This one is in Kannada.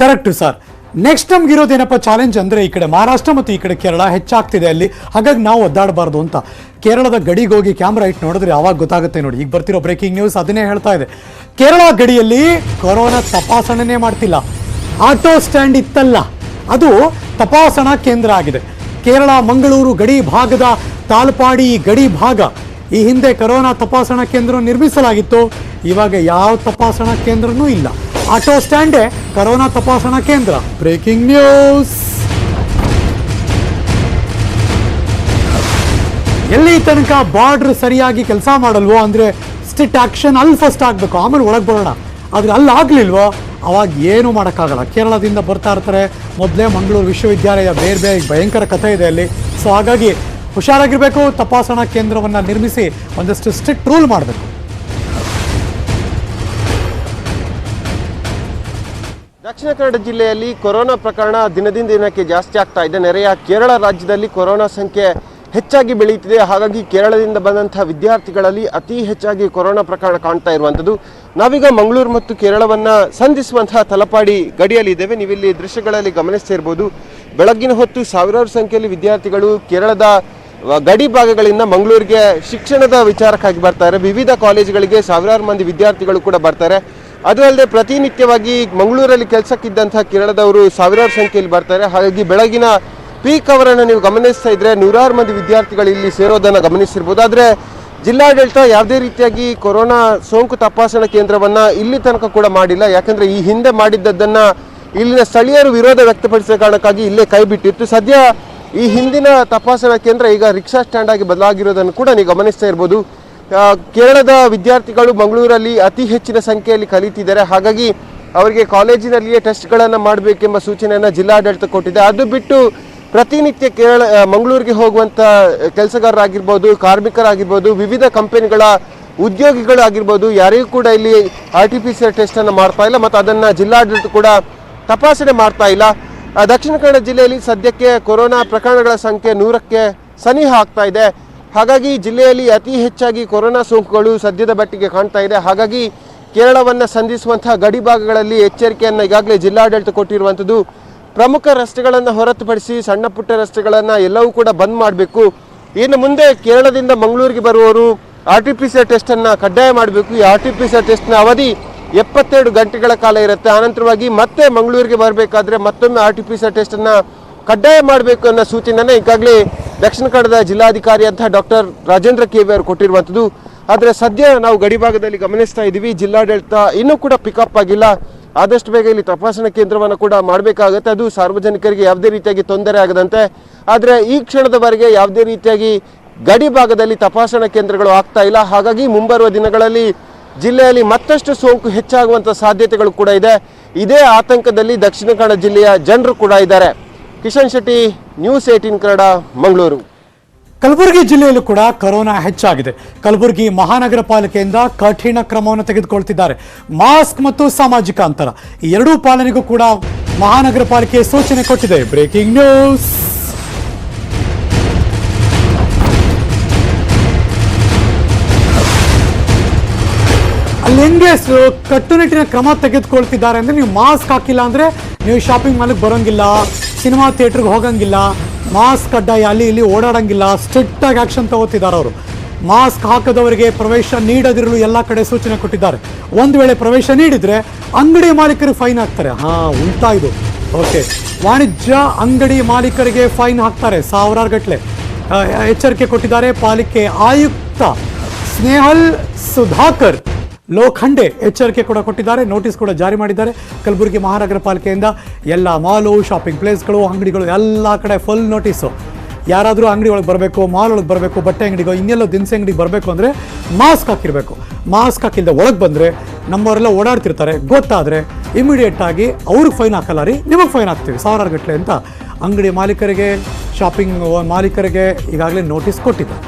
Correct sir. ನೆಕ್ಸ್ಟ್ ನಮ್ಗಿರೋದೇನಪ್ಪ ಚಾಲೆಂಜ್ ಅಂದರೆ ಈ ಕಡೆ ಮಹಾರಾಷ್ಟ್ರ ಮತ್ತು ಈ ಕಡೆ ಕೇರಳ ಹೆಚ್ಚಾಗ್ತಿದೆ ಅಲ್ಲಿ, ಹಾಗಾಗಿ ನಾವು ಒದ್ದಾಡಬಾರ್ದು ಅಂತ ಕೇರಳದ ಗಡಿಗೆ ಹೋಗಿ ಕ್ಯಾಮ್ರಾ ಇಟ್ಟು ನೋಡಿದ್ರೆ ಆವಾಗ ಗೊತ್ತಾಗುತ್ತೆ ನೋಡಿ. ಈಗ ಬರ್ತಿರೋ ಬ್ರೇಕಿಂಗ್ ನ್ಯೂಸ್ ಅದನ್ನೇ ಹೇಳ್ತಾ ಇದೆ. ಕೇರಳ ಗಡಿಯಲ್ಲಿ ಕೊರೋನಾ ತಪಾಸಣೆನೇ ಮಾಡ್ತಿಲ್ಲ. ಆಟೋ ಸ್ಟ್ಯಾಂಡ್ ಇತ್ತಲ್ಲ, ಅದು ತಪಾಸಣಾ ಕೇಂದ್ರ ಆಗಿದೆ. ಕೇರಳ ಮಂಗಳೂರು ಗಡಿ ಭಾಗದ ತಾಲ್ಪಾಡಿ ಗಡಿ ಭಾಗ ಈ ಹಿಂದೆ ಕೊರೋನಾ ತಪಾಸಣಾ ಕೇಂದ್ರ ನಿರ್ಮಿಸಲಾಗಿತ್ತು. ಇವಾಗ ಯಾವ ತಪಾಸಣಾ ಕೇಂದ್ರನೂ ಇಲ್ಲ. ಆಟೋ ಸ್ಟ್ಯಾಂಡೇ ಕೊರೋನಾ ತಪಾಸಣಾ ಕೇಂದ್ರ. Breaking news. ಎಲ್ಲಿ ತನಕ ಬಾರ್ಡರ್ ಸರಿಯಾಗಿ ಕೆಲಸ ಮಾಡಲ್ವೋ ಅಂದರೆ ಸ್ಟ್ರಿಕ್ಟ್ ಆಕ್ಷನ್ ಅಲ್ಲಿ ಫಸ್ಟ್ ಆಗಬೇಕು, ಆಮೇಲೆ ಒಳಗೆ ಬರೋಣ. ಆದರೆ ಅಲ್ಲಿ ಆಗಲಿಲ್ವೋ ಅವಾಗ ಏನೂ ಮಾಡೋಕ್ಕಾಗಲ್ಲ. ಕೇರಳದಿಂದ ಬರ್ತಾ ಇರ್ತಾರೆ, ಮೊದಲೇ ಮಂಗಳೂರು ವಿಶ್ವವಿದ್ಯಾಲಯ ಬೇರೆ ಬೇರೆ ಭಯಂಕರ ಕಥೆ ಇದೆ ಅಲ್ಲಿ. ಸೊ ಹಾಗಾಗಿ ಹುಷಾರಾಗಿರಬೇಕು. ತಪಾಸಣಾ ಕೇಂದ್ರವನ್ನು ನಿರ್ಮಿಸಿ ಒಂದಷ್ಟು ಸ್ಟ್ರಿಕ್ಟ್ ರೂಲ್ ಮಾಡಬೇಕು. ದಕ್ಷಿಣ ಕನ್ನಡ ಜಿಲ್ಲೆಯಲ್ಲಿ ಕೊರೋನಾ ಪ್ರಕರಣ ದಿನದಿಂದ ದಿನಕ್ಕೆ ಜಾಸ್ತಿ ಆಗ್ತಾ ಇದೆ. ನೆರೆಯ ಕೇರಳ ರಾಜ್ಯದಲ್ಲಿ ಕೊರೋನಾ ಸಂಖ್ಯೆ ಹೆಚ್ಚಾಗಿ ಬೆಳೆಯುತ್ತಿದೆ. ಹಾಗಾಗಿ ಕೇರಳದಿಂದ ಬಂದಂತಹ ವಿದ್ಯಾರ್ಥಿಗಳಲ್ಲಿ ಅತಿ ಹೆಚ್ಚಾಗಿ ಕೊರೋನಾ ಪ್ರಕರಣ ಕಾಣ್ತಾ ಇರುವಂಥದ್ದು. ನಾವೀಗ ಮಂಗಳೂರು ಮತ್ತು ಕೇರಳವನ್ನು ಸಂಧಿಸುವಂತಹ ತಲಪಾಡಿ ಗಡಿಯಲ್ಲಿ ಇದ್ದೇವೆ. ನೀವಿಲ್ಲಿ ದೃಶ್ಯಗಳಲ್ಲಿ ಗಮನಿಸ್ತಾ ಇರ್ಬೋದು. ಬೆಳಗ್ಗಿನ ಹೊತ್ತು ಸಾವಿರಾರು ಸಂಖ್ಯೆಯಲ್ಲಿ ವಿದ್ಯಾರ್ಥಿಗಳು ಕೇರಳದ ಗಡಿ ಭಾಗಗಳಿಂದ ಮಂಗಳೂರಿಗೆ ಶಿಕ್ಷಣದ ವಿಚಾರಕ್ಕಾಗಿ ಬರ್ತಾರೆ. ವಿವಿಧ ಕಾಲೇಜುಗಳಿಗೆ ಸಾವಿರಾರು ಮಂದಿ ವಿದ್ಯಾರ್ಥಿಗಳು ಕೂಡ ಬರ್ತಾರೆ. ಅದು ಅಲ್ಲದೆ ಪ್ರತಿನಿತ್ಯವಾಗಿ ಮಂಗಳೂರಲ್ಲಿ ಕೆಲಸಕ್ಕಿದ್ದಂತಹ ಕೇರಳದವರು ಸಾವಿರಾರು ಸಂಖ್ಯೆಯಲ್ಲಿ ಬರ್ತಾರೆ. ಹಾಗಾಗಿ ಬೆಳಗಿನ ಪೀಕ್ ಅವರನ್ನು ನೀವು ಗಮನಿಸ್ತಾ ಇದ್ರೆ ನೂರಾರು ಮಂದಿ ವಿದ್ಯಾರ್ಥಿಗಳು ಇಲ್ಲಿ ಸೇರೋದನ್ನು ಗಮನಿಸಿರ್ಬೋದು. ಆದರೆ ಜಿಲ್ಲಾಡಳಿತ ಯಾವುದೇ ರೀತಿಯಾಗಿ ಕೊರೋನಾ ಸೋಂಕು ತಪಾಸಣಾ ಕೇಂದ್ರವನ್ನು ಇಲ್ಲಿ ತನಕ ಕೂಡ ಮಾಡಿಲ್ಲ. ಯಾಕಂದರೆ ಈ ಹಿಂದೆ ಮಾಡಿದ್ದನ್ನು ಇಲ್ಲಿನ ಸ್ಥಳೀಯರು ವಿರೋಧ ವ್ಯಕ್ತಪಡಿಸಿದ ಕಾರಣಕ್ಕಾಗಿ ಇಲ್ಲೇ ಕೈ ಬಿಟ್ಟಿತ್ತು. ಸದ್ಯ ಈ ಹಿಂದಿನ ತಪಾಸಣಾ ಕೇಂದ್ರ ಈಗ ರಿಕ್ಷಾ ಸ್ಟ್ಯಾಂಡ್ ಆಗಿ ಬದಲಾಗಿರೋದನ್ನು ಕೂಡ ನೀವು ಗಮನಿಸ್ತಾ ಇರ್ಬೋದು. ಕೇರಳದ ವಿದ್ಯಾರ್ಥಿಗಳು ಮಂಗಳೂರಲ್ಲಿ ಅತಿ ಹೆಚ್ಚಿನ ಸಂಖ್ಯೆಯಲ್ಲಿ ಕಲಿತಿದ್ದಾರೆ. ಹಾಗಾಗಿ ಅವರಿಗೆ ಕಾಲೇಜಿನಲ್ಲಿಯೇ ಟೆಸ್ಟ್ಗಳನ್ನು ಮಾಡಬೇಕೆಂಬ ಸೂಚನೆಯನ್ನು ಜಿಲ್ಲಾಡಳಿತ ಕೊಟ್ಟಿದೆ. ಅದು ಬಿಟ್ಟು ಪ್ರತಿನಿತ್ಯ ಮಂಗಳೂರಿಗೆ ಹೋಗುವಂಥ ಕೆಲಸಗಾರರಾಗಿರ್ಬೋದು, ಕಾರ್ಮಿಕರಾಗಿರ್ಬೋದು, ವಿವಿಧ ಕಂಪನಿಗಳ ಉದ್ಯೋಗಿಗಳು ಆಗಿರ್ಬೋದು, ಯಾರಿಗೂ ಕೂಡ ಇಲ್ಲಿ RT-PCR ಟೆಸ್ಟನ್ನು ಮಾಡ್ತಾ ಇಲ್ಲ ಮತ್ತು ಅದನ್ನು ಜಿಲ್ಲಾಡಳಿತ ಕೂಡ ತಪಾಸಣೆ ಮಾಡ್ತಾ ಇಲ್ಲ. ದಕ್ಷಿಣ ಕನ್ನಡ ಜಿಲ್ಲೆಯಲ್ಲಿ ಸದ್ಯಕ್ಕೆ ಕೊರೋನಾ ಪ್ರಕರಣಗಳ ಸಂಖ್ಯೆ 100ಕ್ಕೆ ಸನಿಹ ಆಗ್ತಾ ಇದೆ. ಹಾಗಾಗಿ ಜಿಲ್ಲೆಯಲ್ಲಿ ಅತಿ ಹೆಚ್ಚಾಗಿ ಕೊರೋನಾ ಸೋಂಕುಗಳು ಸದ್ಯದ ಮಟ್ಟಿಗೆ ಕಾಣ್ತಾ ಇದೆ. ಹಾಗಾಗಿ ಕೇರಳವನ್ನು ಸಂಧಿಸುವಂತಹ ಗಡಿ ಭಾಗಗಳಲ್ಲಿ ಎಚ್ಚರಿಕೆಯನ್ನು ಈಗಾಗಲೇ ಜಿಲ್ಲಾಡಳಿತ ಕೊಟ್ಟಿರುವಂಥದ್ದು. ಪ್ರಮುಖ ರಸ್ತೆಗಳನ್ನು ಹೊರತುಪಡಿಸಿ ಸಣ್ಣ ಪುಟ್ಟ ರಸ್ತೆಗಳನ್ನು ಎಲ್ಲವೂ ಕೂಡ ಬಂದ್ ಮಾಡಬೇಕು. ಇನ್ನು ಮುಂದೆ ಕೇರಳದಿಂದ ಮಂಗಳೂರಿಗೆ ಬರುವವರು RT-PCR ಟೆಸ್ಟನ್ನು ಕಡ್ಡಾಯ ಮಾಡಬೇಕು. ಈ RT-PCR ಟೆಸ್ಟ್ನ ಅವಧಿ 72 ಗಂಟೆಗಳ ಕಾಲ ಇರುತ್ತೆ. ಆನಂತರವಾಗಿ ಮತ್ತೆ ಮಂಗಳೂರಿಗೆ ಬರಬೇಕಾದ್ರೆ ಮತ್ತೊಮ್ಮೆ RT-PCR ಟೆಸ್ಟನ್ನು ಕಡ್ಡಾಯ ಮಾಡಬೇಕು ಅನ್ನೋ ಸೂಚನೆಯನ್ನು ಈಗಾಗಲೇ ದಕ್ಷಿಣ ಕನ್ನಡದ ಜಿಲ್ಲಾಧಿಕಾರಿ ಅಂತ ಡಾಕ್ಟರ್ ರಾಜೇಂದ್ರ KV ಅವರು ಕೊಟ್ಟಿರುವಂಥದ್ದು. ಆದರೆ ಸದ್ಯ ನಾವು ಗಡಿ ಭಾಗದಲ್ಲಿ ಗಮನಿಸ್ತಾ ಇದ್ದೀವಿ, ಜಿಲ್ಲಾಡಳಿತ ಇನ್ನೂ ಕೂಡ ಪಿಕಪ್ ಆಗಿಲ್ಲ. ಆದಷ್ಟು ಬೇಗ ಇಲ್ಲಿ ತಪಾಸಣಾ ಕೇಂದ್ರವನ್ನು ಕೂಡ ಮಾಡಬೇಕಾಗುತ್ತೆ, ಅದು ಸಾರ್ವಜನಿಕರಿಗೆ ಯಾವುದೇ ರೀತಿಯಾಗಿ ತೊಂದರೆ ಆಗದಂತೆ. ಆದರೆ ಈ ಕ್ಷಣದವರೆಗೆ ಯಾವುದೇ ರೀತಿಯಾಗಿ ಗಡಿ ಭಾಗದಲ್ಲಿ ತಪಾಸಣಾ ಕೇಂದ್ರಗಳು ಆಗ್ತಾ ಇಲ್ಲ. ಹಾಗಾಗಿ ಮುಂಬರುವ ದಿನಗಳಲ್ಲಿ ಜಿಲ್ಲೆಯಲ್ಲಿ ಮತ್ತಷ್ಟು ಸೋಂಕು ಹೆಚ್ಚಾಗುವಂಥ ಸಾಧ್ಯತೆಗಳು ಕೂಡ ಇದೆ. ಇದೇ ಆತಂಕದಲ್ಲಿ ದಕ್ಷಿಣ ಕನ್ನಡ ಜಿಲ್ಲೆಯ ಜನರು ಕೂಡ ಇದ್ದಾರೆ. ಕಿಶನ್ ಶೆಟ್ಟಿ, ನ್ಯೂಸ್ 18 ಕನ್ನಡ, ಮಂಗಳೂರು. ಕಲಬುರಗಿ ಜಿಲ್ಲೆಯಲ್ಲೂ ಕೂಡ ಕೊರೋನಾ ಹೆಚ್ಚಾಗಿದೆ. ಕಲಬುರಗಿ ಮಹಾನಗರ ಪಾಲಿಕೆಯಿಂದ ಕಠಿಣ ಕ್ರಮವನ್ನು ತೆಗೆದುಕೊಳ್ತಿದ್ದಾರೆ. ಮಾಸ್ಕ್ ಮತ್ತು ಸಾಮಾಜಿಕ ಅಂತರ ಈ ಎರಡೂ ಪಾಲನೆಗೂ ಕೂಡ ಮಹಾನಗರ ಪಾಲಿಕೆ ಸೂಚನೆ ಕೊಟ್ಟಿದೆ. Breaking news. ಅಲ್ಲಿ ಹೆಂಗೆ ಕಟ್ಟುನಿಟ್ಟಿನ ಕ್ರಮ ತೆಗೆದುಕೊಳ್ತಿದ್ದಾರೆ ಅಂದರೆ, ನೀವು ಮಾಸ್ಕ್ ಹಾಕಿಲ್ಲ ಅಂದರೆ ನೀವು ಶಾಪಿಂಗ್ ಮಾಲ್ಗೆ ಬರೋಂಗಿಲ್ಲ, ಸಿನಿಮಾ ಥಿಯೇಟ್ರಿಗೆ ಹೋಗಂಗಿಲ್ಲ, ಮಾಸ್ಕ್ ಕಡ್ಡಾಯ, ಅಲ್ಲಿ ಇಲ್ಲಿ ಓಡಾಡಂಗಿಲ್ಲ. ಸ್ಟ್ರಿಕ್ಟಾಗಿ ಆ್ಯಕ್ಷನ್ ತಗೋತಿದ್ದಾರೆ ಅವರು. ಮಾಸ್ಕ್ ಹಾಕದವರಿಗೆ ಪ್ರವೇಶ ನೀಡದಿರಲು ಎಲ್ಲ ಕಡೆ ಸೂಚನೆ ಕೊಟ್ಟಿದ್ದಾರೆ. ಒಂದು ವೇಳೆ ಪ್ರವೇಶ ನೀಡಿದರೆ ಅಂಗಡಿ ಮಾಲೀಕರಿಗೆ ಫೈನ್ ಹಾಕ್ತಾರೆ. ಉಲ್ಟಾ ಇದು. ಓಕೆ, ವಾಣಿಜ್ಯ ಅಂಗಡಿ ಮಾಲೀಕರಿಗೆ ಫೈನ್ ಹಾಕ್ತಾರೆ ಸಾವಿರಾರು ಗಟ್ಟಲೆ. ಎಚ್ಚರಿಕೆ ಕೊಟ್ಟಿದ್ದಾರೆ ಪಾಲಿಕೆ ಆಯುಕ್ತ ಸ್ನೇಹಲ್ ಸುಧಾಕರ್ ಲೋಖಂಡೆ. ಎಚ್ಚರಿಕೆ ಕೂಡ ಕೊಟ್ಟಿದ್ದಾರೆ, ನೋಟಿಸ್ ಕೂಡ ಜಾರಿ ಮಾಡಿದ್ದಾರೆ. ಕಲಬುರಗಿ ಮಹಾನಗರ ಪಾಲಿಕೆಯಿಂದ ಎಲ್ಲ ಮಾಲು, ಶಾಪಿಂಗ್ ಪ್ಲೇಸ್ಗಳು, ಅಂಗಡಿಗಳು ಎಲ್ಲ ಕಡೆ ಫುಲ್ ನೋಟಿಸು. ಯಾರಾದರೂ ಅಂಗಡಿ ಒಳಗೆ ಬರಬೇಕು, ಮಾಲ್ ಒಳಗೆ ಬರಬೇಕು, ಬಟ್ಟೆ ಅಂಗಡಿಗೋ ಇನ್ನೆಲ್ಲೋ ದಿನಸಿ ಅಂಗಡಿಗೆ ಬರಬೇಕು ಅಂದರೆ ಮಾಸ್ಕ್ ಹಾಕಿರಬೇಕು. ಮಾಸ್ಕ್ ಹಾಕಿಲ್ಲದೆ ಒಳಗೆ ಬಂದರೆ ನಮ್ಮವರೆಲ್ಲ ಓಡಾಡ್ತಿರ್ತಾರೆ, ಗೊತ್ತಾದರೆ ಇಮಿಡಿಯೇಟಾಗಿ ಅವ್ರಿಗೆ ಫೈನ್ ಹಾಕಲ್ಲ ರೀ, ನಿಮಗೆ ಫೈನ್ ಹಾಕ್ತೀವಿ ಸಾವಿರಾರು ಗಟ್ಟಲೆ ಅಂತ ಅಂಗಡಿ ಮಾಲೀಕರಿಗೆ, ಶಾಪಿಂಗ್ ಮಾಲೀಕರಿಗೆ ಈಗಾಗಲೇ ನೋಟಿಸ್ ಕೊಟ್ಟಿದ್ದಾರೆ.